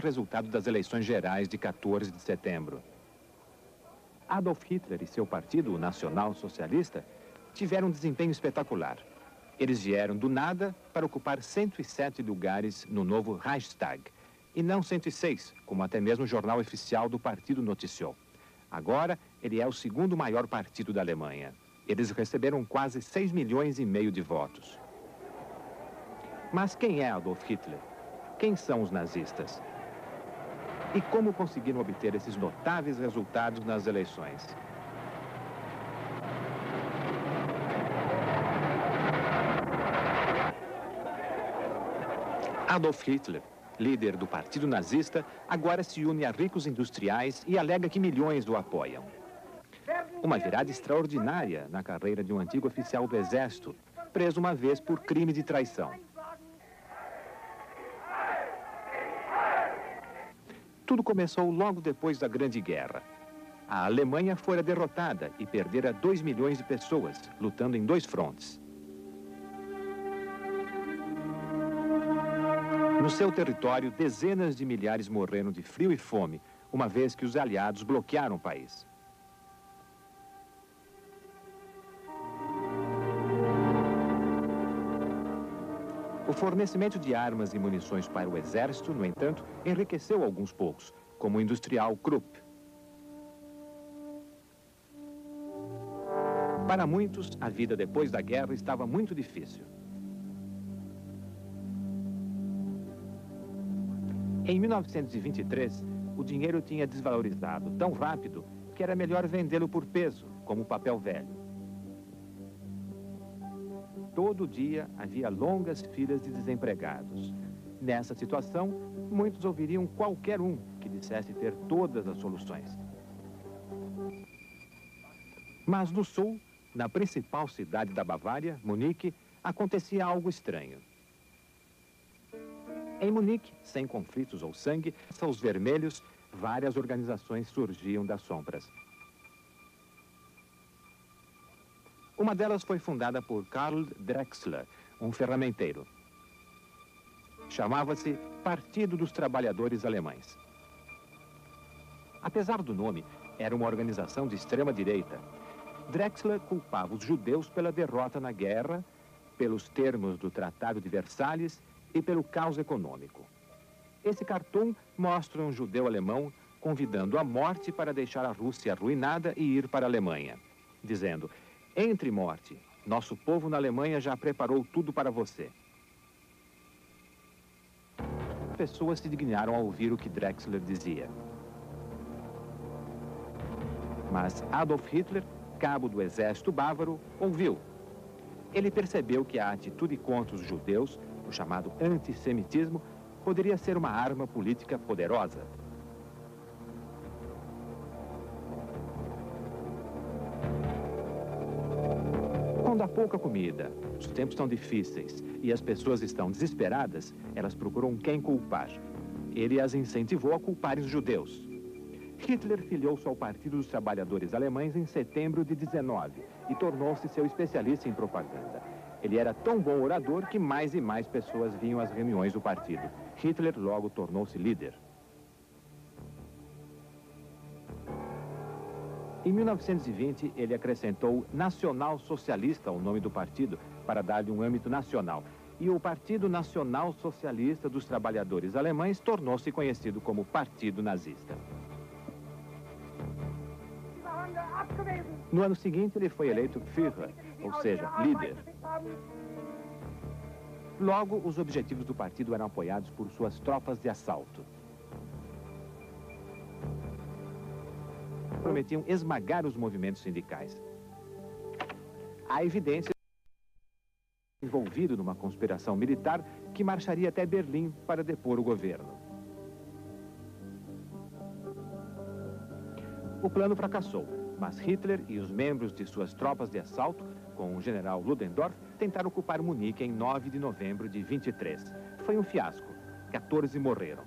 resultado das eleições gerais de 14 de setembro. Adolf Hitler e seu partido, o Nacional Socialista, tiveram um desempenho espetacular. Eles vieram do nada para ocupar 107 lugares no novo Reichstag, e não 106, como até mesmo o jornal oficial do partido noticiou. Agora, ele é o segundo maior partido da Alemanha. Eles receberam quase 6,5 milhões de votos. Mas quem é Adolf Hitler? Quem são os nazistas? E como conseguiram obter esses notáveis resultados nas eleições? Adolf Hitler, líder do partido nazista, agora se une a ricos industriais e alega que milhões o apoiam. Uma virada extraordinária na carreira de um antigo oficial do exército, preso uma vez por crime de traição. Tudo começou logo depois da Grande Guerra. A Alemanha fora derrotada e perdera 2 milhões de pessoas, lutando em 2 frontes. No seu território, dezenas de milhares morreram de frio e fome, uma vez que os aliados bloquearam o país. O fornecimento de armas e munições para o exército, no entanto, enriqueceu alguns poucos, como o industrial Krupp. Para muitos, a vida depois da guerra estava muito difícil. Em 1923, o dinheiro tinha desvalorizado tão rápido que era melhor vendê-lo por peso, como papel velho. Todo dia havia longas filas de desempregados. Nessa situação, muitos ouviriam qualquer um que dissesse ter todas as soluções. Mas no sul, na principal cidade da Bavária, Munique, acontecia algo estranho. Em Munique, sem conflitos ou sangue, os vermelhos, várias organizações surgiam das sombras. Uma delas foi fundada por Karl Drexler, um ferramenteiro. Chamava-se Partido dos Trabalhadores Alemães. Apesar do nome, era uma organização de extrema-direita. Drexler culpava os judeus pela derrota na guerra, pelos termos do Tratado de Versalhes e pelo caos econômico. Esse cartoon mostra um judeu alemão convidando a morte para deixar a Rússia arruinada e ir para a Alemanha, dizendo: "Entre, morte, nosso povo na Alemanha já preparou tudo para você." Pessoas se dignaram a ouvir o que Drexler dizia. Mas Adolf Hitler, cabo do exército bávaro, ouviu. Ele percebeu que a atitude contra os judeus, o chamado antissemitismo, poderia ser uma arma política poderosa. Quando há pouca comida, os tempos estão difíceis e as pessoas estão desesperadas, elas procuram quem culpar. Ele as incentivou a culparem os judeus. Hitler filiou-se ao Partido dos Trabalhadores Alemães em setembro de 19 e tornou-se seu especialista em propaganda. Ele era tão bom orador que mais e mais pessoas vinham às reuniões do partido. Hitler logo tornou-se líder. Em 1920, ele acrescentou Nacional Socialista ao nome do partido para dar-lhe um âmbito nacional. E o Partido Nacional Socialista dos Trabalhadores Alemães tornou-se conhecido como Partido Nazista. No ano seguinte, ele foi eleito Führer, ou seja, líder. Logo, os objetivos do partido eram apoiados por suas tropas de assalto. Prometiam esmagar os movimentos sindicais. Há evidência envolvido numa conspiração militar que marcharia até Berlim para depor o governo. O plano fracassou, mas Hitler e os membros de suas tropas de assalto, com o general Ludendorff, tentaram ocupar Munique em 9 de novembro de 23. Foi um fiasco. 14 morreram.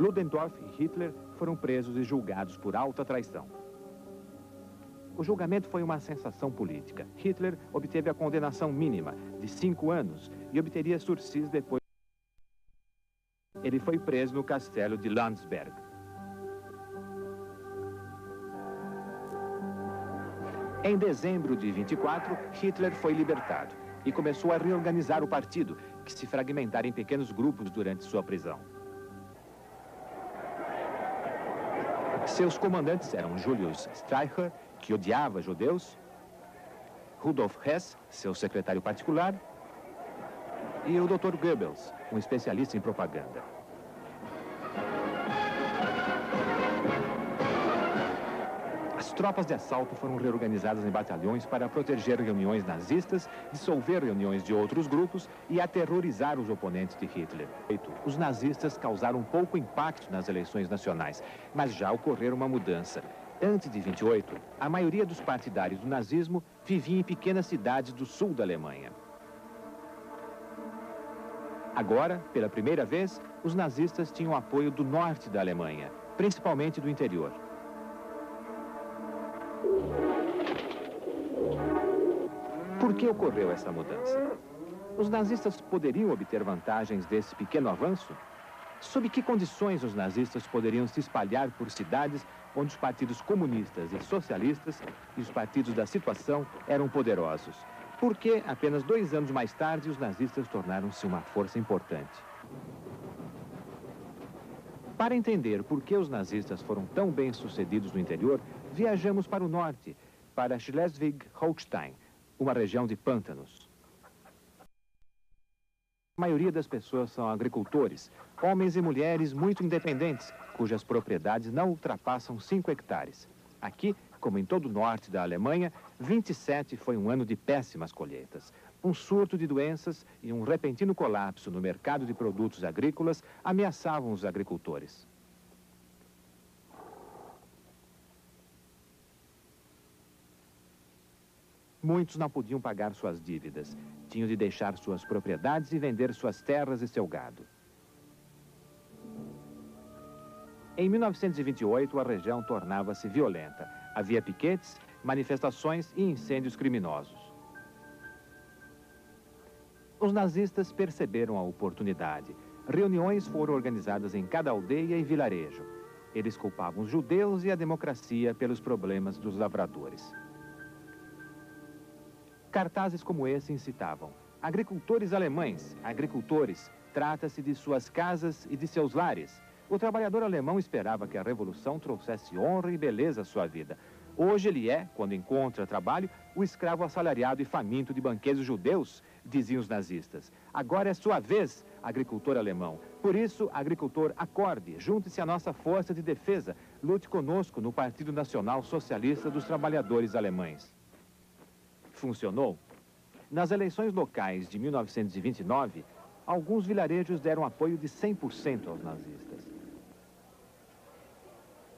Ludendorff e Hitler foram presos e julgados por alta traição. O julgamento foi uma sensação política. Hitler obteve a condenação mínima, de 5 anos, e obteria sursis depois. Ele foi preso no castelo de Landsberg. Em dezembro de 24, Hitler foi libertado e começou a reorganizar o partido, que se fragmentara em pequenos grupos durante sua prisão. Seus comandantes eram Julius Streicher, que odiava judeus, Rudolf Hess, seu secretário particular, e o Dr. Goebbels, um especialista em propaganda. As tropas de assalto foram reorganizadas em batalhões para proteger reuniões nazistas, dissolver reuniões de outros grupos e aterrorizar os oponentes de Hitler. Os nazistas causaram pouco impacto nas eleições nacionais, mas já ocorreu uma mudança. Antes de 28, a maioria dos partidários do nazismo vivia em pequenas cidades do sul da Alemanha. Agora, pela primeira vez, os nazistas tinham apoio do norte da Alemanha, principalmente do interior. Por que ocorreu essa mudança? Os nazistas poderiam obter vantagens desse pequeno avanço? Sob que condições os nazistas poderiam se espalhar por cidades onde os partidos comunistas e socialistas e os partidos da situação eram poderosos? Por que, apenas 2 anos mais tarde, os nazistas tornaram-se uma força importante? Para entender por que os nazistas foram tão bem-sucedidos no interior, viajamos para o norte, para Schleswig-Holstein, uma região de pântanos. A maioria das pessoas são agricultores, homens e mulheres muito independentes, cujas propriedades não ultrapassam 5 hectares. Aqui, como em todo o norte da Alemanha, 27 foi um ano de péssimas colheitas. Um surto de doenças e um repentino colapso no mercado de produtos agrícolas ameaçavam os agricultores. Muitos não podiam pagar suas dívidas. Tinham de deixar suas propriedades e vender suas terras e seu gado. Em 1928, a região tornava-se violenta. Havia piquetes, manifestações e incêndios criminosos. Os nazistas perceberam a oportunidade. Reuniões foram organizadas em cada aldeia e vilarejo. Eles culpavam os judeus e a democracia pelos problemas dos lavradores. Cartazes como esse incitavam: agricultores alemães, agricultores, trata-se de suas casas e de seus lares. O trabalhador alemão esperava que a revolução trouxesse honra e beleza à sua vida. Hoje ele é, quando encontra trabalho, o escravo assalariado e faminto de banqueiros judeus, diziam os nazistas. Agora é sua vez, agricultor alemão. Por isso, agricultor, acorde, junte-se à nossa força de defesa, lute conosco no Partido Nacional Socialista dos Trabalhadores Alemães. Funcionou? Nas eleições locais de 1929, alguns vilarejos deram apoio de 100% aos nazistas.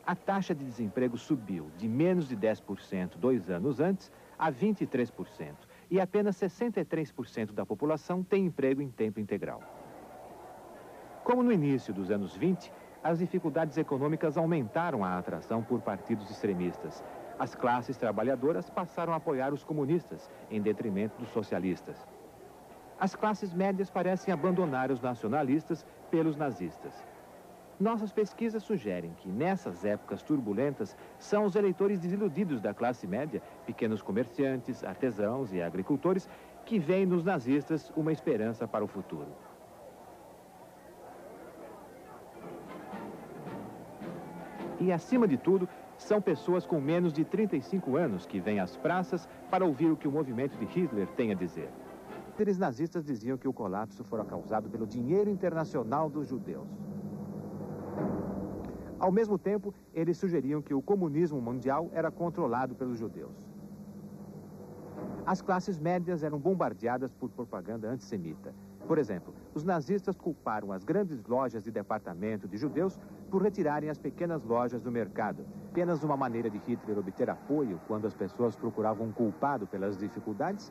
A taxa de desemprego subiu de menos de 10% 2 anos antes a 23%. E apenas 63% da população tem emprego em tempo integral. Como no início dos anos 20, as dificuldades econômicas aumentaram a atração por partidos extremistas. As classes trabalhadoras passaram a apoiar os comunistas, em detrimento dos socialistas. As classes médias parecem abandonar os nacionalistas pelos nazistas. Nossas pesquisas sugerem que, nessas épocas turbulentas, são os eleitores desiludidos da classe média, pequenos comerciantes, artesãos e agricultores, que veem nos nazistas uma esperança para o futuro. E, acima de tudo, são pessoas com menos de 35 anos que vêm às praças para ouvir o que o movimento de Hitler tem a dizer. Os líderes nazistas diziam que o colapso fora causado pelo dinheiro internacional dos judeus. Ao mesmo tempo, eles sugeriam que o comunismo mundial era controlado pelos judeus. As classes médias eram bombardeadas por propaganda antissemita. Por exemplo, os nazistas culparam as grandes lojas de departamento de judeus por retirarem as pequenas lojas do mercado. Apenas uma maneira de Hitler obter apoio quando as pessoas procuravam um culpado pelas dificuldades.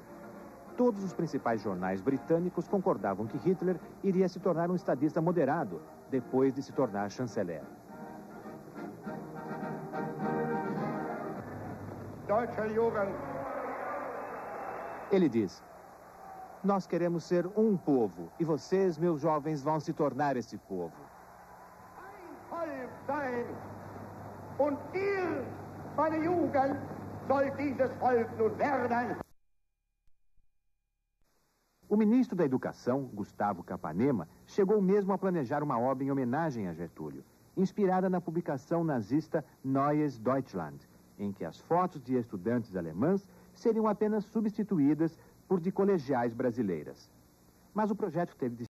Todos os principais jornais britânicos concordavam que Hitler iria se tornar um estadista moderado depois de se tornar chanceler. deutscher Jugend. Ele diz: nós queremos ser um povo, e vocês, meus jovens, vão se tornar esse povo. Volk sein. Und ihr, meine Jugend, soll dieses Volk nun werden. O ministro da Educação, Gustavo Capanema, chegou mesmo a planejar uma obra em homenagem a Getúlio, inspirada na publicação nazista Neues Deutschland, em que as fotos de estudantes alemãs seriam apenas substituídas por de colegiais brasileiras. Mas o projeto teve de